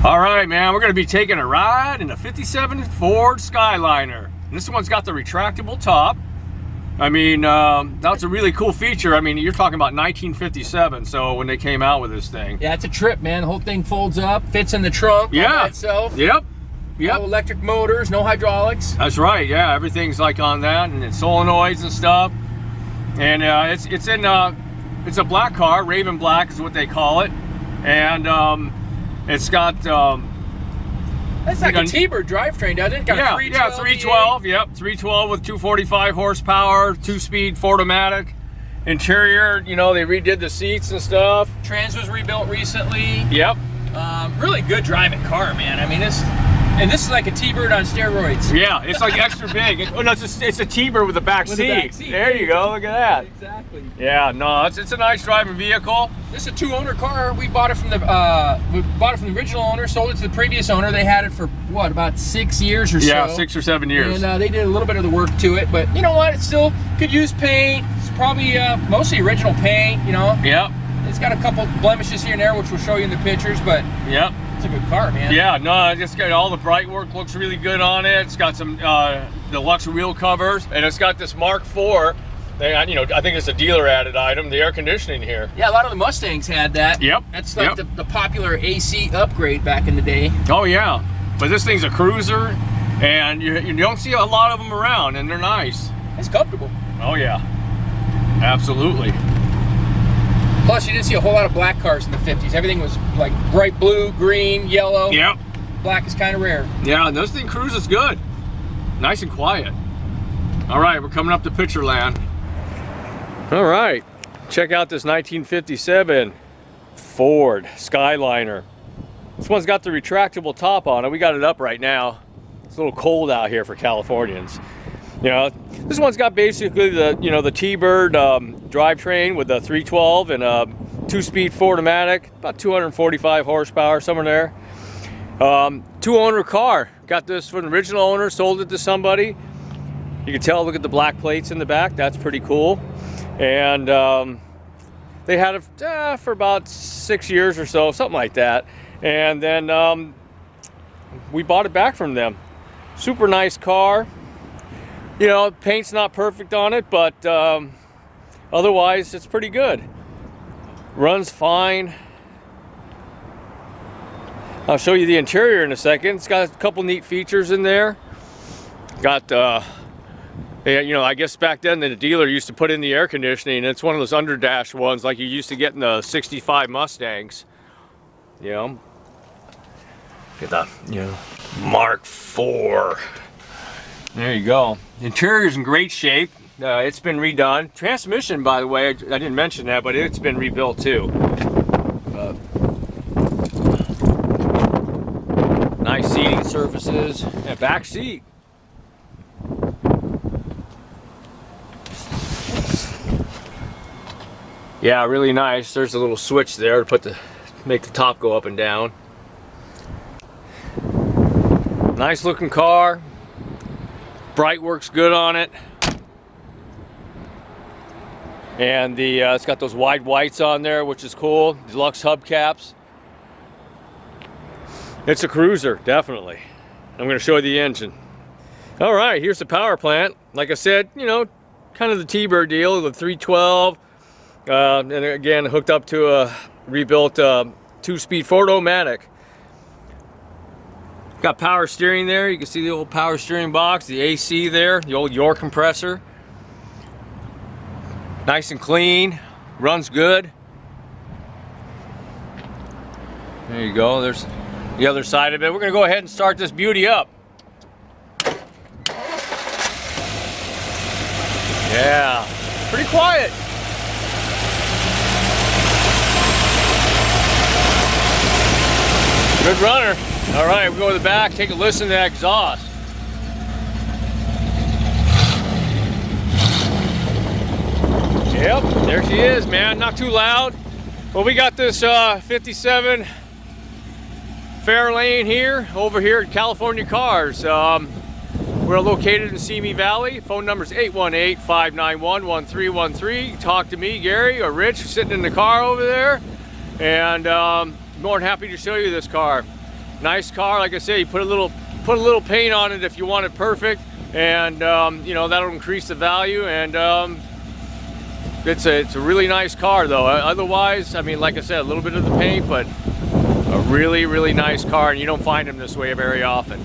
All right, man, we're gonna be taking a ride in a 57 Ford Skyliner. And this one's got the retractable top. I mean, that's a really cool feature. I mean, you're talking about 1957, so when they came out with this thing. Yeah, it's a trip, man. The whole thing folds up, fits in the trunk by itself. Yep. No electric motors, no hydraulics. That's right, yeah, everything's like on that, and it's solenoids and stuff. And it's a black car, Raven Black is what they call it. And it's got that's like a T-Bird drivetrain, doesn't it? Got a 312 yeah, 312. Yep, 312 with 245 horsepower, 2-speed Fordomatic. Interior, you know, they redid the seats and stuff. Trans was rebuilt recently. Yep. Really good driving car, man. I mean, this is like a T-Bird on steroids. Yeah, it's like extra big. It's a T-Bird with a back seat. There you go. Look at that. Exactly. Yeah, no, it's a nice driving vehicle. This is a 2-owner car. We bought it from the original owner, sold it to the previous owner. They had it for what, about 6 years or so? Yeah, 6 or 7 years. And they did a little bit of the work to it, but you know what? It still could use paint. It's probably mostly original paint. You know. Yep. It's got a couple blemishes here and there, which we'll show you in the pictures, but yep. It's a good car, man. Yeah, no, it just got all the bright work, looks really good on it. It's got some deluxe wheel covers, and it's got this Mark IV. You know, I think it's a dealer added item, the air conditioning here. Yeah, a lot of the Mustangs had that. Yep. That's like the popular AC upgrade back in the day. Oh yeah, but this thing's a cruiser, and you don't see a lot of them around, and they're nice. It's comfortable. Oh yeah, absolutely. Plus, you didn't see a whole lot of black cars in the 50s. Everything was like bright blue, green, yellow. Yep. Black is kind of rare. Yeah, and this thing cruises good. Nice and quiet. All right, we're coming up to picture land. All right, check out this 1957 Ford Skyliner. This one's got the retractable top on it. We got it up right now. It's a little cold out here for Californians. You know, this one's got basically the T-Bird drivetrain with a 312 and a 2-speed Fordomatic, about 245 horsepower, somewhere there. 2-owner car. Got this from the original owner, sold it to somebody. You can tell, look at the black plates in the back. That's pretty cool. And they had it for about 6 years or so, something like that. And then we bought it back from them. Super nice car. You know, paint's not perfect on it, but otherwise it's pretty good. Runs fine. I'll show you the interior in a second. It's got a couple neat features in there. Got, you know, I guess back then the dealer used to put in the air conditioning. It's one of those underdash ones like you used to get in the 65 Mustangs. You know, get the, Mark IV. There you go. Interior's in great shape. It's been redone. Transmission, by the way, I didn't mention that, but it's been rebuilt too. Nice seating surfaces and back seat. Yeah, really nice. There's a little switch there to make the top go up and down. Nice looking car. Bright works good on it, and it's got those wide whites on there, which is cool. Deluxe hubcaps. It's a cruiser, definitely. I'm going to show you the engine. All right, here's the power plant. Like I said, you know, kind of the T-Bird deal, the 312, and again hooked up to a rebuilt 2-speed Fordomatic. Got power steering there. You can see the old power steering box, the AC there, the old York compressor. Nice and clean, runs good. There you go, there's the other side of it. We're gonna go ahead and start this beauty up. Yeah, pretty quiet. Good runner. All right, we'll go to the back, take a listen to that exhaust. Yep, there she is, man. Not too loud. Well, we got this 57 Fairlaine here, over here at California Cars. We're located in Simi Valley. Phone number is 818-591-1313. Talk to me, Gary, or Rich, sitting in the car over there. And more than happy to show you this car. nice car. Like I say, you put a little paint on it if you want it perfect, and you know, that'll increase the value. And it's a really nice car though. Otherwise, I mean, like I said, a little bit of the paint, but a really nice car, and you don't find them this way very often.